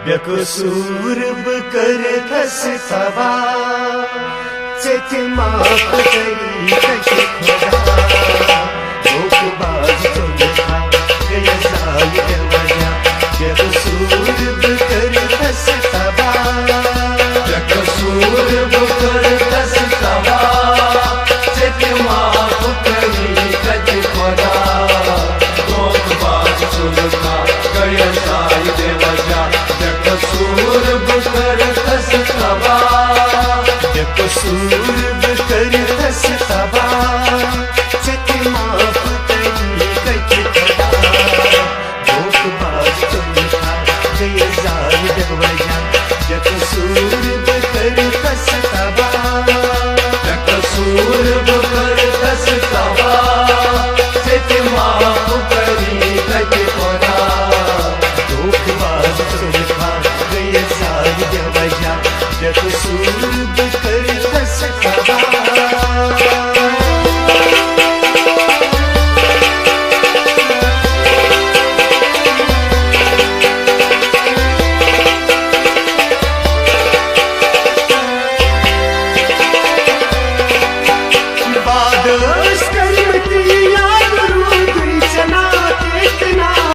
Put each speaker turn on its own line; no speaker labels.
व्यकुसूर कर धस थवा चेत माफ करी कश खुदा धोखबाज तो लिखा गया साई देवजा व्यकुसूर कर धस थवा
व्यकुसूर कर धस थवा चेत माफ करी कश खुदा धोखबाज तो लिखा गया साई देवजा व्यकुसूर कर धस थवा
व्यकुसूर